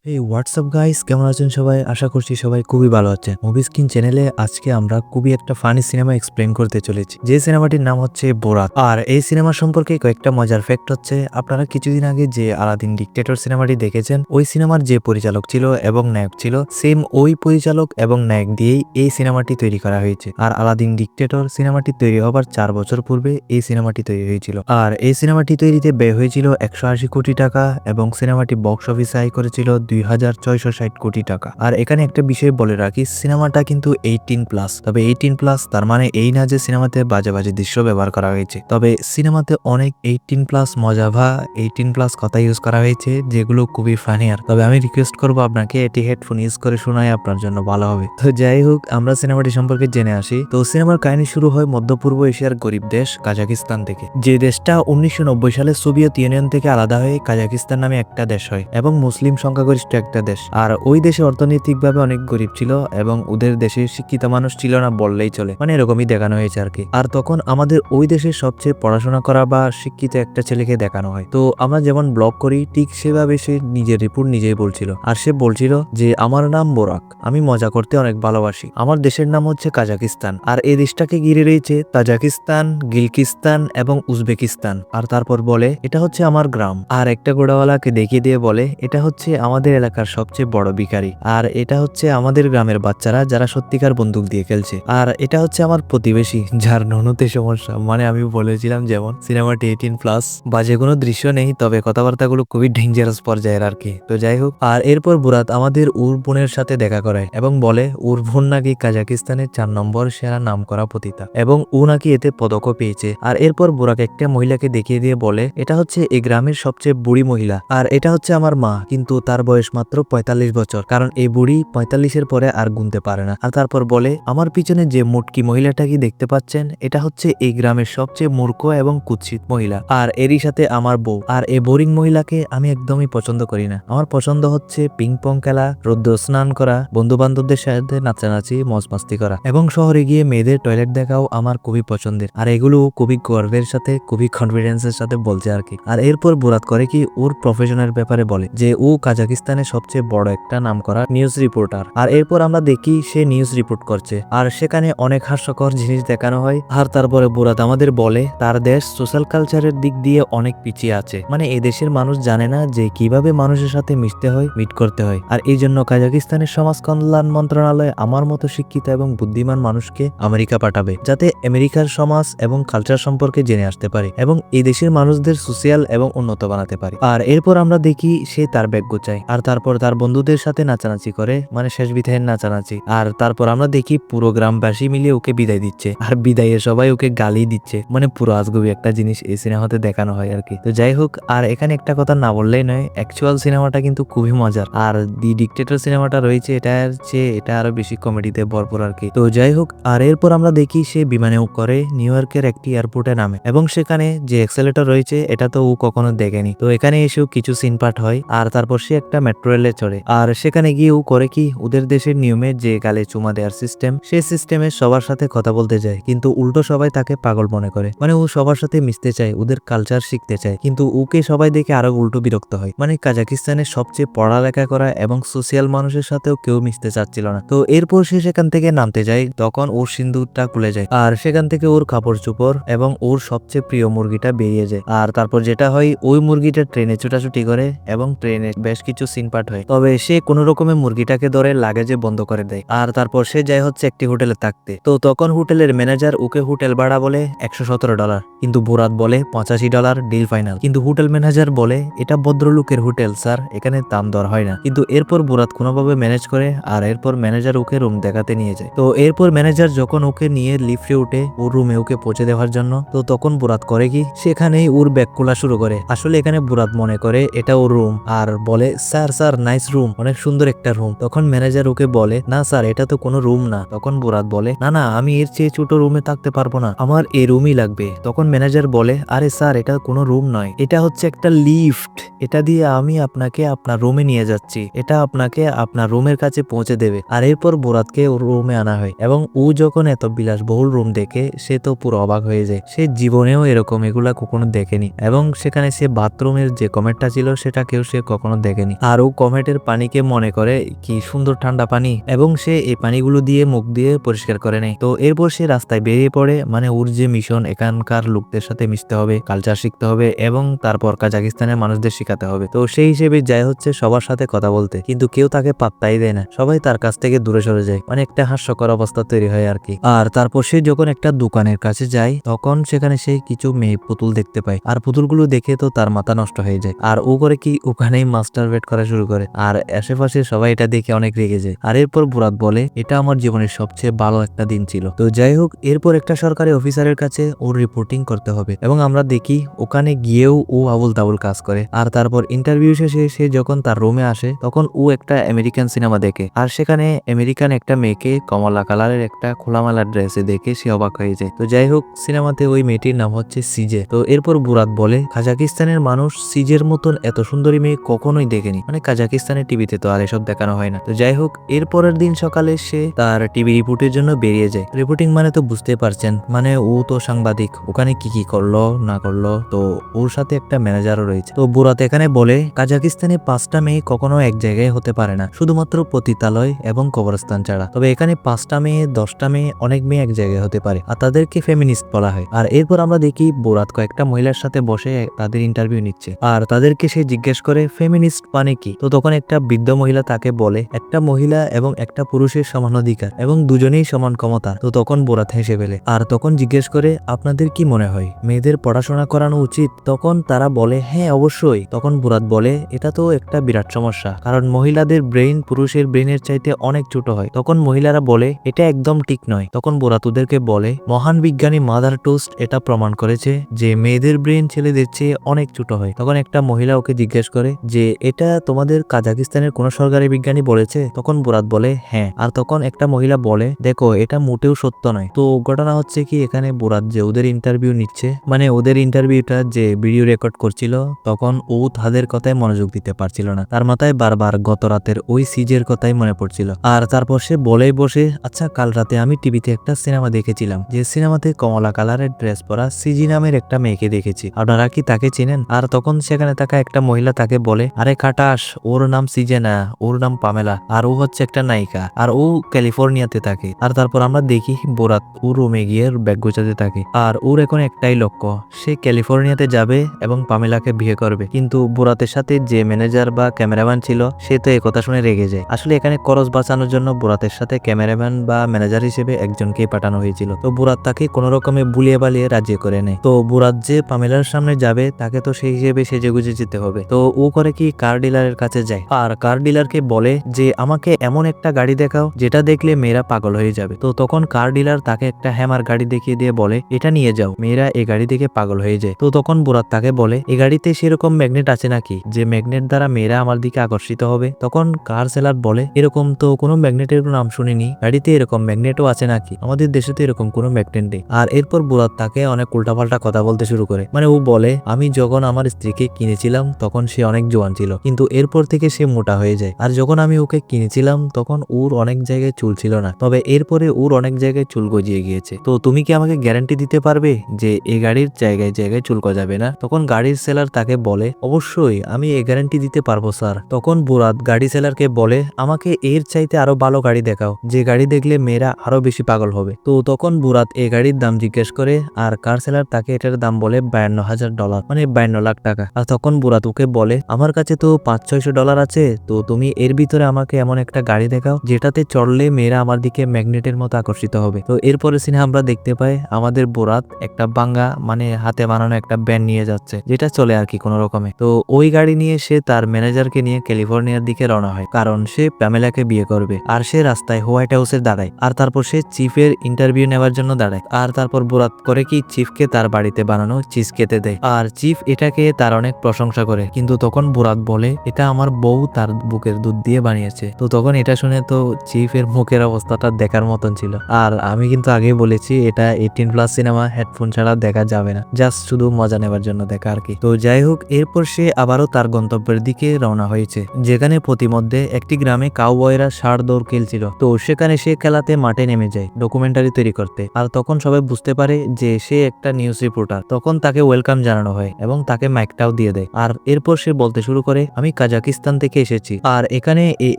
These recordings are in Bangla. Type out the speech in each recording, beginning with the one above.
এই হোয়াটসঅ্যাপ গাইস, কেমন আছেন সবাই? আশা করছি সবাই খুবই ভালো আছেন। মুভি স্ক্রিন চ্যানেলে আজকে আমরা খুবই একটা ফানি সিনেমা এক্সপ্লেন করতে চলেছি, যে সিনেমাটির নাম হচ্ছে বোরাত। আর এই সিনেমা সম্পর্কে কয়েকটা মজার ফ্যাক্ট হচ্ছে, আপনারা কিছুদিন আগে যে আলাদিন ডিক্টেটর সিনেমাটি দেখেছেন, ওই সিনেমার যে পরিচালক ছিল এবং নায়ক ছিল, সেম ওই পরিচালক এবং নায়ক দিয়েই এই সিনেমাটি তৈরি করা হয়েছে। আর আলাদিন ডিক্টেটর সিনেমাটি তৈরি হবার 4 বছর পূর্বে এই সিনেমাটি তৈরি হয়েছিল। আর এই সিনেমাটি তৈরিতে ব্যয় হয়েছিল 180 কোটি টাকা এবং সিনেমাটি বক্স অফিসে আয় করেছিল 2660 কোটি টাকা। আর এখানে একটা বিষয় বলে রাখি, সিনেমাটা কিন্তু 18+। তবে 18+, তার মানে এই না যে সিনেমাতে বাজে বাজে দৃশ্য ব্যবহার করা হয়েছে। তবে সিনেমাতে অনেক 18+ মজা বা 18+ কথা ইউজ করা হয়েছে, যেগুলো খুবই ফানিয়ার। তবে আমি রিকোয়েস্ট করবো আপনাকে এটি হেডফোন ইউজ করে শোনায় আপনার জন্য ভালো হবে। তো যাই হোক, আমরা সিনেমাটি সম্পর্কে জেনে আসি। তো সিনেমার কাহিনী শুরু হয় মধ্য পূর্ব এশিয়ার গরিব দেশ কাজাকিস্তান থেকে, যে দেশটা 1990 সালে সোভিয়েত ইউনিয়ন থেকে আলাদা হয়ে কাজাকিস্তান নামে একটা দেশ হয় এবং মুসলিম সংখ্যাগরিষ্ঠ একটা দেশ। আর ওই দেশে অর্থনৈতিকভাবে অনেক গরিব ছিল এবং ওদের দেশে শিক্ষিত মানুষ ছিল না বললেই চলে, মানে এরকমই দেখানো হয়েছে আর কি। আর তখন আমাদের ওই দেশের সবচেয়ে পড়াশোনা করা বা শিক্ষিত একটা ছেলেকে দেখানো হয়। তো আমরা যেমন ব্লগ করি ঠিক সেভাবে সে নিজের রিপোর্ট নিজেই বলছিল। আর সে বলছিল যে আমার নাম বোরাক, আমি মজা করতে অনেক ভালোবাসি, আমার দেশের নাম হচ্ছে কাজাকিস্তান, আর এই দেশটাকে ঘিরে রয়েছে তাজিকিস্তান, গিলকিস্তান এবং উজবেকিস্তান। আর তারপর বলে এটা হচ্ছে আমার গ্রাম। আর একটা ঘোড়াওয়ালাকে দেখিয়ে দিয়ে বলে এটা হচ্ছে আমাদের এলাকার সবচেয়ে বড় ভিখারি, আর এটা হচ্ছে আমাদের গ্রামের বাচ্চারা যারা সত্যিকার বন্দুক দিয়ে খেলছে, আর এটা হচ্ছে আমার প্রতিবেশী যার নুনুতে সমস্যা। মানে আমি বলেছিলাম যেমন সিনেমাটি 18+, বাজে কোনো দৃশ্য নেই, তবে কথাবার্তাগুলো খুবই ডেঞ্জারাস পর্যায়ের আর কি। তো যাই হোক, আর এরপর বুরাত আমাদের উর বোনের সাথে দেখা করে এবং বলে উর বোন নাকি কাজাকিস্তানের 4 নম্বর সেরা নাম করা পতিতা এবং ও নাকি এতে পদকও পেয়েছে। আর এরপর বুরাক একটা মহিলাকে দেখিয়ে দিয়ে বলে এটা হচ্ছে এই গ্রামের সবচেয়ে বুড়ি মহিলা, আর এটা হচ্ছে আমার মা, কিন্তু তার বয়স মাত্র 45 বছর, কারণ এই বুড়ি 45-এর পরে আর গুনতে পারে না। আর তারপর বলে আমার পিছনে যে মুটকি মহিলাটা কি দেখতে পাচ্ছেন, এটা হচ্ছে এই গ্রামের সবচেয়ে মূর্খ এবং কুৎসিত মহিলা, আর এরই সাথে আমার বউ। আর এই বোরিং মহিলাকে আমি একদমই পছন্দ করি না। আমার পছন্দ হচ্ছে পিং পং খেলা, রোদ্র স্নান করা, বন্ধু বান্ধবদের সাথে নাচানাচি, মজ মাস্তি করা এবং শহরে গিয়ে মেয়েদের টয়লেট দেখাও আমার খুবই পছন্দের। আর এগুলো খুবই গর্বের সাথে, খুবই কনফিডেন্সের সাথে বলছে আর কি। আর এরপর বুরাত করে কি ওর প্রফেশনের ব্যাপারে বলে যে ও কাজাকিস্তানের সবচেয়ে বড় একটা নামকরা নিউজ রিপোর্টার। আর এরপর আমরা দেখি সে নিউজ রিপোর্ট করছে, আর সেখানে অনেক হাস্যকর জিনিস দেখানো হয়। আর তারপরে বুরাত আমাদের বলে তার দেশ সোশ্যাল কালচারের দিক দিয়ে অনেক পিছিয়ে আছে, মানে এই দেশের মানুষ জানে না যে কিভাবে মানুষের সাথে মিশতে হয়, মিট করতে হয়। আর এই জন্য কাজাকিস্তানের সমাজ কল্যাণ মন্ত্রণালয় আমার মতো শিক্ষিত এবং বুদ্ধিমান মানুষকে আমেরিকা পাঠাবে, যাতে আমেরিকার সমাজ এবং কালচার সম্পর্কে জেনে আসতে পারে এবং এই দেশের মানুষদের সোশ্যাল এবং উন্নত বানাতে পারে। আর এরপর আমরা দেখি সে তার ব্যাগ গোছায়, আর তারপর তার বন্ধুদের সাথে নাচানাচি করে, মানে শেষ বিদায়ের নাচানাচি। আর তারপর আমরা দেখি পুরো গ্রামবাসী মিলে ওকে বিদায় দিচ্ছে, আর বিদায়ে সবাই ওকে গালি দিচ্ছে, মানে পুরো আজগুবি একটা জিনিস এই সিনেমাতে দেখানো হয় আর কি। তো যাই হোক, আর এখানে একটা কথা না বললেই নয়, অ্যাকচুয়াল সিনেমাটা কিন্তু খুবই মজার, আর দি ডিক্টেটর সিনেমাটা রয়েছে এটার চেয়ে এটা আরো বেশি কমেডিতে ভরপুর আর কি। তো যাই হোক, আর এরপর আমরা দেখি সে বিমানে করে নিউ ইয়র্কের একটি এয়ারপোর্টে নামে এবং সেখানে যে এক্সেলেটর রয়েছে এটা তো ও কখনো দেখেনি। তো এখানে এসেও কিছু সিন পার্ট হয়, আর তারপর সে একটা মেট্রো রেলে চড়ে, আর সেখানে গিয়ে ও করে কি ওদের দেশের নিয়মে যে গালে চুমা দেওয়ার সিস্টেম, সেই সিস্টেমে সবার সাথে কথা বলতে যায়, কিন্তু উল্টো সবাই তাকে পাগল মনে করে। মানে ও সবার সাথে মিশতে চায়, ওদের কালচার শিখতে চায়, কিন্তু ওকে সবাই দেখে আরো উল্টো বিরক্ত হয়। মানে কাজাকিস্তানের সবচেয়ে পড়ালেখা করা এবং সোশ্যাল মানুষের সাথেও কেউ মিশতে চাচ্ছিল না। তো এরপর সে সেখান থেকে নামতে যায়, তখন ওর সিন্দুকটা খুলে যায়, আর সেখান থেকে ওর কাপড় চোপড় এবং ওর সবচেয়ে প্রিয় মুরগিটা বেরিয়ে যায়। আর তারপর যেটা হয়, ওই মুরগিটা ট্রেনে ছুটাছুটি করে এবং ট্রেনে বেশ কিছু সিন পার্ট হয়। তবে সে কোনো রকমের মুরগিটাকে ধরে লাগেজে বন্ধ করে দেয়, আর তারপর সে যায় হচ্ছে একটি হোটেলে থাকতে। তো তখন হোটেলের ম্যানেজার ওকে হোটেল ভাড়া বলে $117, কিন্তু বুরাত বলে $85, ডিল ফাইনাল। কিন্তু হোটেল ম্যানেজার বলে এটা ভদ্রলোকের হোটেল স্যার, এখানে দাম দর হয় না। কিন্তু এরপর বুরাত কোনোভাবে ম্যানেজ করে, আর এরপর ম্যানেজার ওকে রুম দেখাতে নিয়ে যায়। তো এরপর ম্যানেজার যখন ওকে নিয়ে লিফটে উঠে ওর রুমে ওকে পৌঁছে দেওয়ার জন্য, তো তখন বুরাত করে কি সেখানেই ওর ব্যাগ খোলা শুরু করে। আসলে এখানে বুরাত মনে করে এটা ওর রুম, আর বলে স্যার স্যার নাইস রুম, অনেক সুন্দর একটা রুম। তখন ম্যানেজার ওকে বলে না স্যার, এটা তো কোনো রুম না। তখন বুরাত বলে না না, আমি এর চেয়ে ছোট রুমে থাকতে পারবো না, আমার এই রুমই লাগবে। তখন ম্যানেজার বলে আরে স্যার, এটা কোনো রুম নয়, এটা হচ্ছে একটা লিফট, এটা দিয়ে আমি আপনাকে আপনার রুমে নিয়ে যাচ্ছি, এটা আপনাকে আপনার রুমের কাছে পৌঁছে দেবে। আর এরপর বুরাতকে ওর রুমে আনা হয় এবং ও যখন এত বিলাসবহুল রুম দেখে সে তো পুরো অবাক হয়ে যায়, সে জীবনেও এরকম এগুলা কখনো দেখেনি এবং সেখানে সে বাথরুমের যে কমেন্টটা ছিল সেটাকেও সে কখনো দেখেনি। আর ও কমেটের পানিকে মনে করে কি সুন্দর ঠান্ডা পানি এবং সে এই পানিগুলো দিয়ে মুখ দিয়ে পরিষ্কার করে নেয়। তো এরপর সে রাস্তায় বেরিয়ে পড়ে, মানে ওর যে মিশন এখানকার লোকদের সাথে মিশতে হবে, কালচার শিখতে হবে এবং তারপর কাজাকিস্তানের মানুষদের শিখাতে হবে। তো সেই হিসেবে যায় হচ্ছে সবার সাথে কথা বলতে, কিন্তু কেউ তাকে পাত্তাই দেয় না, সবাই তার কাছ থেকে দূরে সরে যায়, মানে একটা হাস্যকর অবস্থা তৈরি হয় আর কি। আর তারপর সে যখন একটা দোকানের কাছে যায় তখন সেখানে সে কিছু মেয়ে পুতুল দেখতে পায়, আর পুতুলগুলো দেখে তো তার মাথা নষ্ট হয়ে যায়। আর ও করে কি ওখানেই মাস্টারবেট করা শুরু করে, আর আশেপাশে সবাই এটা দেখে অনেক রেগে যায়। আর এরপর বুরাত বলে এটা আমার জীবনের সবচেয়ে ভালো একটা দিন ছিল। তো যাই হোক, এরপর একটা সরকারি অফিসারের কাছে ওর রিপোর্টিং করতে হবে এবং আমরা দেখি ওখানে গিয়েও ও আবুল তাবুল কাজ করে। আর তারপর ইন্টারভিউ শেষে সে যখন তার রুমে আসে তখন ও একটা আমেরিকান সিনেমা দেখে, আর সেখানে আমেরিকান একটা মেয়েকে কমলা কালারের একটা খোলামেলা ড্রেসে দেখে সে অবাক হয়ে যায়। তো যাই হোক, সিনেমাতে ওই মেয়েটির নাম হচ্ছে সিজে। তো এরপর বুরাত বলে কাজাকিস্তানের মানুষ সিজের মতন এত সুন্দরী মেয়ে কখনোই দেখেনি, মানে কাজাকিস্তানের টিভিতে তো আর এসব দেখানো হয় না। তো যাই হোক, এরপরের দিন সকালে সে তার টিভি রিপোর্টের জন্য বেরিয়ে যায়। রিপোর্টিং মানে তো বুঝতে পারছেন, মানে ও তো সাংবাদিক, ওখানে কি কি করলো না করলো। তো ওর সাথে একটা ম্যানেজারও রয়েছে। তো বুরাত এখানে বলে কাজাকিস্তানে 5টা মেয়ে কখনো এক জায়গায় হতে পারে না, শুধুমাত্র পতিতালয় এবং কবরস্থান ছাড়া। তবে এখানে 5টা মেয়ে 10টা মেয়ে অনেক মেয়ে এক জায়গায় হতে পারে, আর তাদেরকে ফেমিনিস্ট বলা হয়। আর এরপর আমরা দেখি বুরাত কয়েকটা মহিলার সাথে বসে তাদের ইন্টারভিউ নিচ্ছে, আর তাদেরকে সে জিজ্ঞেস করে ফেমিনিস্ট মানে কি। তো তখন একটা বৃদ্ধ মহিলা তাকে বলে একটা মহিলা এবং একটা পুরুষের সমান অধিকার এবং দুজনেই সমান ক্ষমতা। তো তখন বুরাত হেসে ফেলে, আর তখন জিজ্ঞেস করে আপনাদের কি মনে হয় মেয়েদের পড়াশোনা করানো উচিত। তখন তারা বলে হ্যাঁ অবশ্যই। তখন বুরাত বলে এটা তো একটা বিরাট সমস্যা, কারণ মহিলাদের ব্রেইন পুরুষের ব্রেইনের চাইতে অনেক ছোট হয়। তখন মহিলারা বলে এটা একদম ঠিক নয়। তখন বুরাত ওদেরকে বলে মহান বিজ্ঞানী মাদার টোস্ট এটা প্রমাণ করেছে যে মেয়েদের ব্রেইন ছেলেদের চেয়ে অনেক ছোট হয়। তখন একটা মহিলা ওকে জিজ্ঞেস করে যে এটা তোমাদের কাজাকিস্তানের কোন সরকারি বিজ্ঞানী বলেছে। তখন বুরাত বলে হ্যাঁ। আর তখন একটা মহিলা বলে দেখো এটা মোটেও সত্য নয়। তো ঘটনা হচ্ছে কি এখানে বুরাত যে ওদের ইন্টারভিউ নিচ্ছে, মানে ওদের ইন্টারভিউটা যে ভিডিও রেকর্ড করছিল, তখন ও তাদের কথায় মনোযোগ দিতে পারছিল না, তার মাথায় বারবার গত রাতের ওই সিজের কথাই মনে পড়ছিল। আর তারপর সে বলেই বসে আচ্ছা কাল রাতে আমি টিভিতে একটা সিনেমা দেখেছিলাম, যে সিনেমাতে কমলা কালারের ড্রেস পরা সিজি নামের একটা মেয়েকে দেখেছি, আপনারা কি তাকে চেনেন। আর তখন সেখানে থাকা একটা মহিলা তাকে বলে আরে খাটাস, ওর নাম সিজে না, ওর নাম পামেলা, আর ও হচ্ছে একটা নায়িকা, আর ও ক্যালিফোর্নিয়াতে থাকে। আর তারপর আমরা দেখি বুরাত ও রুমে গিয়ে ব্যাগ গোছাতে থাকে, আর ওর এখন একটাই লক্ষ্য, সে ক্যালিফোর্নিয়াতে যাবে এবং পামেলাকে বিয়ে করবে। কিন্তু বুরাতের সাথে যে ম্যানেজার বা ক্যামেরাম্যান ছিল সে তো এই কথা শুনে রেগে যায়। আসলে এখানে খরচ বাঁচানোর জন্য বুরাতের সাথে ক্যামেরাম্যান বা ম্যানেজার হিসেবে একজনকেই পাঠানো হয়েছিল। তো বুরাত তাকে কোন রকমে বুলিয়ে বালিয়ে রাজি করে নেয়। তো বুরাত যে পামেলার সামনে যাবে তাকে তো সেই হিসেবে সেজে গুজে যেতে হবে। তো ও করে কি কার ডিলারের কাছে যায়, আর কার ডিলারকে বলে যে আমাকে এমন একটা গাড়ি দেখাও যেটা দেখলে মেয়েরা পাগল হয়ে যাবে। তো তখন কার ডিলার তাকে একটা হ্যামার গাড়ি দেখিয়ে দিয়ে বলে এটা নিয়ে যাও, মেয়েরা এই গাড়ি দেখে পাগল হয়ে যায়। তো তখন বুরাত তাকে বলে এই গাড়িতে সেরকম ম্যাগনেট আছে নাকি যে ম্যাগনেট দ্বারা মেয়েরা আমার দিকে আকর্ষিত হবে। তখন কার সেলার বলে এরকম তো কোনো ম্যাগনেটের নাম শুনিনি, গাড়িতে এরকম ম্যাগনেটও আছে নাকি, আমাদের দেশে তো এরকম কোনো ম্যাগনেট নেই। আর এরপর বুরাত তাকে অনেক উল্টাপাল্টা কথা বলতে শুরু করে, মানে ও বলে আমি যখন আমার স্ত্রীকে কিনেছিলাম তখন সে অনেক জোয়ান ছিল, কিন্তু এরপর থেকে সে মোটা হয়ে যায়। আর যখন আমি ওকে কিনেছিলাম তখন ওর অনেক জায়গায় চুল ছিল না, তবে এরপরে ওর অনেক জায়গায় চুল গজিয়ে গিয়েছে। তো তুমি কি আমাকে গ্যারান্টি দিতে পারবে যে এই গাড়ির জায়গায় জায়গায় চুল গজাবে না। তখন গাড়ির সেলার তাকে বলে অবশ্যই আমি এই গ্যারান্টি দিতে পারবো স্যার। তখন বুরাত গাড়ি সেলারকে বলে আমাকে এর চাইতে আরো ভালো গাড়ি দেখাও, যে গাড়ি দেখলে মেয়েরা আরো বেশি পাগল হবে। তো তখন বুরাত এই গাড়ির দাম জিজ্ঞেস করে, আর কার সেলার তাকে এটার দাম বলে $52,000, মানে 52 লাখ টাকা। আর তখন বুরাত ওকে বলে আমার কাছে তো $500-600 আছে, তো তুমি এর ভিতরে আমাকে এমন একটা গাড়ি দেখাও যেটাতে চড়লে মেয়েরা আমার দিকে ম্যাগনেটের মতো আকর্ষিত হবে। তো এরপরে সিনে আমরা দেখতে পাই আমাদের বুরাত একটা বাঙ্গা মানে হাতে বানানো একটা ব্যান নিয়ে যাচ্ছে, যেটা চলে আর কি কোনো রকমে। তো ওই গাড়ি নিয়ে সে তার ম্যানেজারকে নিয়ে ক্যালিফোর্নিয়ার দিকে রওনা হয়, কারণ সে প্যামেলাকে বিয়ে করবে। আর সে রাস্তায় হোয়াইট হাউসে দাঁড়ায়, আর তারপর সে চিফের ইন্টারভিউ নেওয়ার জন্য দাঁড়ায়। আর তারপর বুরাত করে কি চিফকে তার বাড়িতে বানানো চিজ খেতে দেয়, আর চিফ এটাকে তার অনেক প্রশংসা করে। কিন্তু তখন বুরাত বলে এটা আমার বউ তার বুকের দুধ দিয়ে বানিয়েছে। তো তখন এটা শুনে তো চিফের মুখের অবস্থাটা দেখার মতন ছিল। আর আমি কিন্তু আগেই বলেছি এটা 18+ সিনেমা, হেডফোন ছাড়া দেখা যাবে না, জাস্ট শুধু মজা নেবার জন্য দেখা আর কি। তো যাই হোক, এরপর সে আবারও তার গন্তব্যের দিকে রওনা হয়েছে, যেখানে প্রতিমধ্যে একটি গ্রামে কাউবয়রা ষাঁড় দৌড় খেলছিল। তো সেখানে সে খেলাতে মাঠে নেমে যায় ডকুমেন্টারি তৈরি করতে। আর তখন সবাই বুঝতে পারে যে সে একটা নিউজ রিপোর্টার। তখন তাকে ওয়েলকাম জানানো হয় এবং তাকে মাইকটাও দিয়ে দেয়। আর এরপর সে বলতে শুরু করে আমি কাজাকিস্তান থেকে এসেছি, আর এখানে এই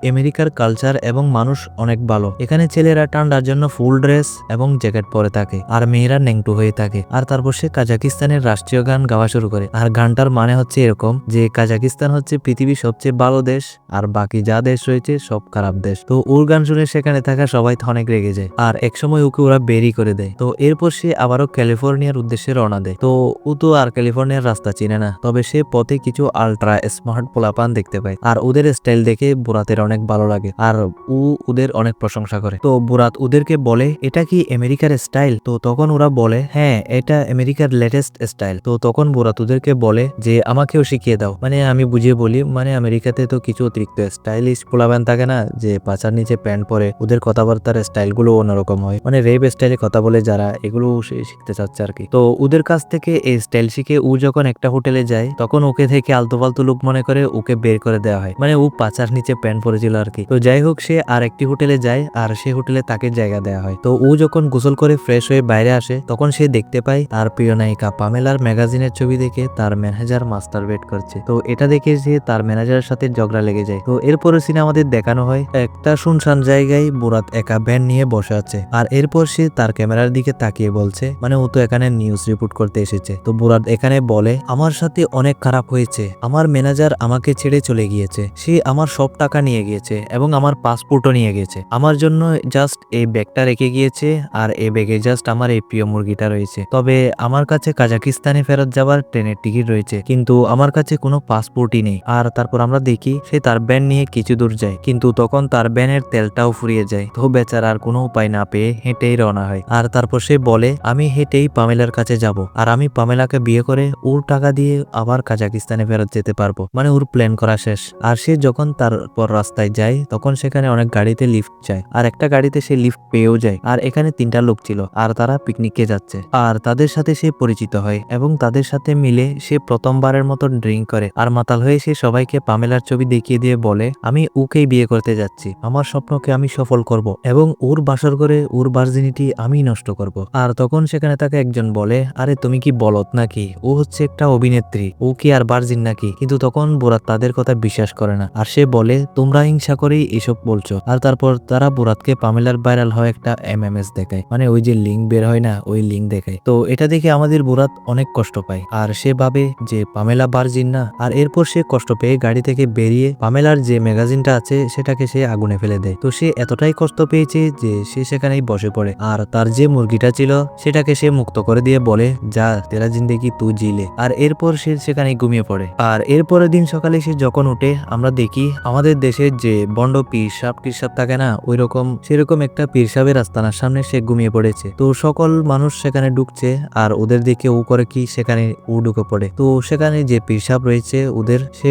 আমেরিকার কালচার এবং মানুষ অনেক ভালো। এখানে ছেলেরা ঠান্ডার জন্য ফুল ড্রেস এবং জ্যাকেট পরে থাকে, আর মেয়েরা নেংটু হয়ে থাকে। আর তারপর সে কাজাকিস্তানের রাষ্ট্রীয় গান গাওয়া শুরু করে, আর গানটার মানে হচ্ছে এরকম যে কাজাকিস্তান হচ্ছে পৃথিবীর সবচেয়ে ভালো দেশ, আর বাকি যা দেশ রয়েছে সব খারাপ দেশ। তো ওর গান শুনে সেখানে থাকা সবাই অনেক রেগে যায়, আর একসময় ওকে ওরা বেরি করে দেয়। তো এরপর সে আবারও ক্যালিফোর্নিয়ার উদ্দেশ্যে রওনা দেয়। তো ও তো আর ক্যালিফোর্নিয়ার রাস্তা চিনে না, তবে সে পথে কিছু আলট্রা স্মার্ট পোলাপান দেখতে পায়, আর ওদের স্টাইল দেখে বুরাতের অনেক ভালো লাগে, আর ও ওদের অনেক প্রশংসা করে। তো বুরাত ওদেরকে বলে, এটা কি আমেরিকার স্টাইল? তো তখন ওরা বলে, হ্যাঁ এটা আমেরিকার লেটেস্ট স্টাইল। তো তখন বুরাত ওদেরকে বলে যে আমাকেও শিখিয়ে দাও। মানে আমি বুঝিয়ে বলি, মানে আমেরিকাতে তো কিছু অতিরিক্ত স্টাইলিশ পোলাপান থাকে না, যে পাচার নিচে প্যান্ট পরে, ওদের কথাবার্তার স্টাইল গুলো অন্যরকম হয়, মানে রেপ স্টাইলে কথা বলে যারা, এগুলো সে শিখতে চাচ্ছে আর কি। তো ওদের কাছ থেকে এই স্টাইল শিখে ও যখন একটা হোটেলে যায়, তখন ওকে থেকে আলতু ফালতু লোক মনে করে ওকে বের করে দেওয়া হয়, মানে ও পাচার নিচে প্যান্ট পরেছিল আর কি। তো যাই হোক, সে আর একটি হোটেলে যায়, আর সে হোটেলে তাকে জায়গা দেওয়া হয়। তো ও যখন গোসল করে ফ্রেশ হয়ে বাইরে আসে, তখন সে দেখতে পায় তার প্রিয় নায়িকা পামেলার ম্যাগাজিনের ছবি দেখে তার ম্যানেজার মাস্টারবেট করছে। তো এটা দেখে সে তার ম্যানেজারের সাথে ঝগড়া লেগে যায়। তো এরপরে সিনেমাদের দেখানো হয় একটা শুনশান জায়গায় বুরাত একা ভ্যান নিয়ে বসে আছে, আর এরপর সে তার ক্যামেরার দিকে তাকিয়ে বলছে, মানে ও তো এখানে নিউজ রিপোর্ট করতে এসেছে। তো বুরাত এখানে বলে, আমার সাথে অনেক খারাপ হয়েছে, আমার ম্যানেজার আমাকে ছেড়ে চলে গিয়েছে, সে আমার সব টাকা নিয়ে গিয়েছে এবং আমার পাসপোর্টও নিয়ে গেছে, আমার জন্য জাস্ট এই ব্যাগটা রেখে গিয়েছে, আর এই ব্যাগে জাস্ট আমার এই প্রিয় মুরগিটা রয়েছে। তবে আমার কাছে কাজাকিস্তানে ফেরত যাবার ট্রেনের টিকিট রয়েছে, কিন্তু আমার কাছে কোনো পাসপোর্টই নেই। আর তারপর আমরা দেখি সে তার ব্যান নিয়ে কিছু দূর যায়, কিন্তু তখন তার ব্যানের তেলটাও ফুরিয়ে যায়। তো বেচার আর কোনো উপায় না পেয়ে হেঁটেই রওনা হয়। আর তারপর সে বলে, আমি হেঁটেই পামেলার কাছে যাব, আর আমি পামেলাকে বিয়ে করে ওর টাকা দিয়ে আবার কাজাকিস্তানে ফেরত যেতে পারবো, মানে ওর প্ল্যান করা শেষ। আর সে যখন তারপর রাস্তায় যায়, তখন সেখানে অনেক গাড়িতে লিফট যায়, আর একটা গাড়িতে সে লিফট পেয়েও যায়। আর এখানে 3টা লোক ছিল, আর তারা পিকনিকে যাচ্ছে, আর তাদের সাথে সে পরিচিত হয়, এবং তাদের সাথে মিলে সে প্রথমবারের মতো ড্রিঙ্ক করে, আর মাতাল হয়ে সে সবাইকে পামেলার ছবি দেখিয়ে দিয়ে বলে, আমি ওকেই বিয়ে করতে যাচ্ছি, আমার স্বপ্নকে আমি সফল করব, এবং ওর বাসর করে ওর ভার্জিনিটি আমি নষ্ট করব। আর তখন সেখানে তাকে একজন বলে, আরে তুমি কি বলত নাকি, ও হচ্ছে একটা অভিনেত্রী, ও কি আর ভার্জিন নাকি? কিন্তু তখন বুরাত তাদের কথা বিশ্বাস করে না, আর সে বলে, তোমরা হিংসা করেই এসব বলছো। আর তারপর তারা বুরাতকে পামেলার ভাইরাল হয় একটা এমএমএস দেখায়, মানে ওই যে লিঙ্ক বের হয় না, ওই লিঙ্ক দেখায়। তো এটা দেখে আমাদের বুরাত অনেক কষ্ট পায়, আর সে ভাবে যে পামেলা ভার্জিন না। আর এরপর সে কষ্ট পেয়ে গাড়ি থেকে বেরিয়ে পামেলার যে ম্যাগাজিনটা আছে সেটাকে সে আগুনে ফেলে দেয়। তো সে এতটাই কষ্ট পেয়েছে যে সে সেখানেই বসে পড়ে, আর তার যে মুরগিটা ছিল সেটাকে সে মুক্ত করে দিয়ে বলে, যা তেরা জিন্দেগি তুই জিলে। আর এরপর সে সেখানে ঘুমিয়ে পড়ে। আর এরপরের দিন সকালে সে যখন উঠে, আমরা দেখি আমাদের দেশের যে বন্ড পীরসাব থাকে না, ওই রকম সেরকম একটা পীরসাবের আস্তানার সামনে সে ঘুমিয়ে পড়েছে। তো সকল মানুষ সেখানে ঢুকছে, আর ওদের দিকে ও করে কি সেখানে ও ঢুকে পড়ে। তো সেখানে যে পীরসাব রয়েছে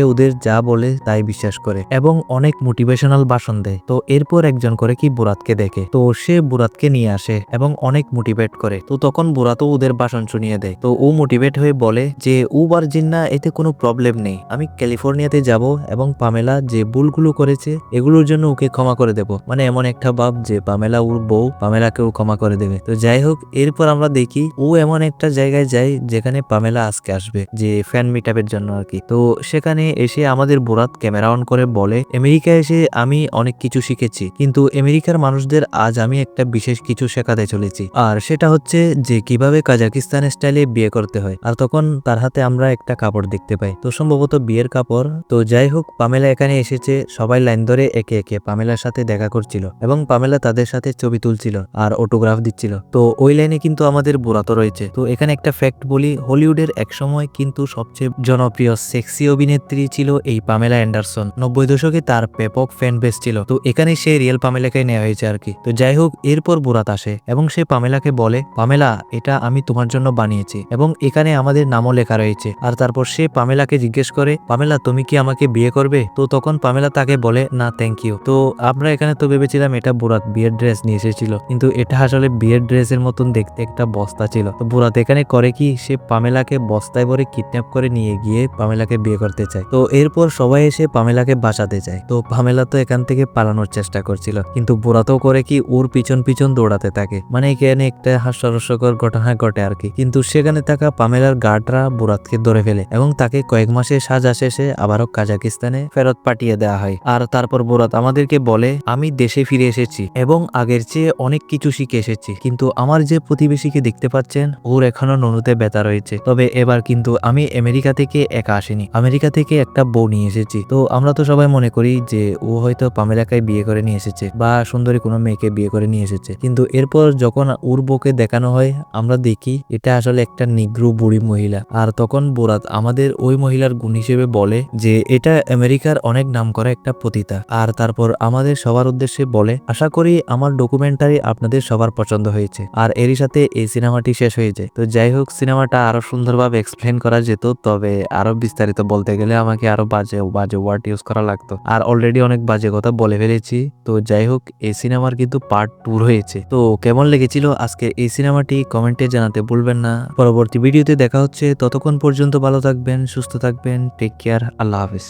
ওদের যা বলে তাই বিশ্বাস করে, এবং অনেক মোটিভেশনাল ভাষণ দেয়। তো এরপর একজন করে কি বুরাতকে দেখে, তো সে বুরাতকে নিয়ে আসে এবং অনেক মোটিভেট করে। তো তখন বুরাতও ওদের ভাষণ শুনিয়ে দেয়। তো ও মোটিভেট হয়ে বলে যে ও ভার্জিন না, এতে কোনো প্রবলেম নেই, আমি ক্যালিফোর্নিয়াতে যাব এবং পামেলা যে ভুলগুলো করেছে এগুলোর জন্য ওকে ক্ষমা করে দেব, মানে এমন একটা ভাব যে পামেলা ওর বউ, পামেলাকেও ক্ষমা করে দেবে। তো যাই হোক, এরপর আমরা দেখি ও এমন একটা জায়গায় যায় যেখানে পামেলা আজকে আসবে, যে ফ্যান মিটআপের জন্য আর কি। তো সেখানে এসে আমাদের বুরাত ক্যামেরা অন করে বলে, আমেরিকা এসে আমি অনেক কিছু শিখেছি, কিন্তু আমেরিকার মানুষদের আজ আমি একটা বিশেষ কিছু শেখাতে চলেছি, আর সেটা হচ্ছে যে কিভাবে কাজাকিস্তান স্টাইলে বিয়ে করতে হয়। আর তখন তার হাতে আমরা একটা কাপড় দেখতে পাই, তো সম্ভবত বিয়ের কাপড়। তো যাই হোক, পামেলা এখানে এসেছে, সবাই লাইন ধরে একে একে পামেলার সাথে দেখা করছিল, এবং পামেলা তাদের সাথে ছবি তুলছিল আর অটোগ্রাফ দিচ্ছিল। তো ওই লাইনে কিন্তু আমাদের বুরাত রয়েছে। তো এখানে একটা ফ্যাক্ট বলি, হলিউডের একসময় কিন্তু সবচেয়ে জনপ্রিয় সেক্সি অভিনেত্রী ছিল এই পামেলা অ্যান্ডারসন। 90 দশকে তার ব্যাপক ফ্যান বেস ছিল। তো এখানে সেই রিয়েল পামেলাকে নেওয়া হয়েছে আর কি। তো যাই হোক, এরপর বুরাত আসে এবং সে পামেলাকে বলে, পামেলা এটা আমি তোমার জন্য বানিয়েছি, এবং এখানে আমাদের নামও লেখা রয়েছে। আর তারপর সে পামেলাকে জিজ্ঞেস করে, পামেলা তুমি কি আমাকে বিয়ে করবে? তো তখন পামেলা তাকে বলে, না থ্যাংক ইউ। তো আমরা এখানে তো ভেবেছিলাম এটা বুরাত বিয়ের ড্রেস নিয়ে এসেছিল, কিন্তু এটা আসলে বিয়ের ড্রেসের মতন দেখতে একটা বস্তা ছিল। তো বুরাত এখানে করে কি, সে পামেলাকে বস্তায় ভরে কিডন্যাপ করে নিয়ে গিয়ে পামেলাকে বিয়ে করতে চায়। তো এরপর সবাই এসে পামেলাকে বাঁচাতে চায়। তো পামেলা তো এখান থেকে পালানোর চেষ্টা করছিল, কিন্তু বুরাতও করে কি ওর পিছন পিছন দৌড়াতে থাকে, মানে এখানে একটা হাস্যরস্যকর ঘটনা ঘটে আর কি। কিন্তু সেখানে থাকা পামেলার গার্ডরা বুরাতকে ধরে ফেলে এবং তাকে কয়েক মাসের সাজা শেষে আবার আবারও কাজাকিস্তানে ফেরত পাঠিয়ে দেওয়া হয়। আর তারপর বোরাত আমাদেরকে বলে, আমি দেশে ফিরে এসেছি এবং আগের চেয়ে অনেক কিছু শিখে এসেছি, কিন্তু আমার যে প্রতিবেশীকে দেখতে পাচ্ছেন ওর এখনো ননুতে ব্যথা রয়েছে। তবে এবার কিন্তু আমি আমেরিকা থেকে একা আসিনি, আমেরিকা থেকে একটা বউ নিয়ে এসেছি। তো আমরা তো সবাই মনে করি যে ও হয়তো পামেলাকায় বিয়ে করে নিয়ে এসেছে বা সুন্দরী কোনো মেয়েকে বিয়ে করে নিয়ে এসেছে, কিন্তু এরপর যখন ওর বউকে দেখানো হয় আমরা দেখি এটা আসলে একটা নিগ্রো বুড়ি মহিলা। আর তখন বোরাত আমাদের ওই মহিলার গুণ হিসেবে বলে যে এটা আমেরিকার অনেক নামকরা একটা পতিতা। আর তারপর আমাদের সবার উদ্দেশ্যে বলে, আশা করি আমার ডকুমেন্টারি আপনাদের সবার পছন্দ হয়েছে। আর এরই সাথে এই সিনেমাটি শেষ হয়ে যায়। তো যাই হোক, সিনেমাটা আরো সুন্দরভাবে এক্সপ্লেন করা যেত, তবে আরো বিস্তারিত বলতে গেলে আমাকে আরো বাজে বাজে ওয়ার্ড ইউজ করা লাগতো, আর অলরেডি অনেক বাজে কথা বলে ফেলেছি। তো যাই হোক, এই সিনেমার কিন্তু পার্ট 2 রয়েছে। তো কেমন লেগেছিল আজকে এই সিনেমাটি কমেন্টে জানাতে ভুলবেন না। পরবর্তী ভিডিওতে দেখা হচ্ছে, ততক্ষণ পর্যন্ত ভালো থাকবেন, সুস্থ থাকবেন, টেক কেয়ার, আল্লাহ হাফিজ।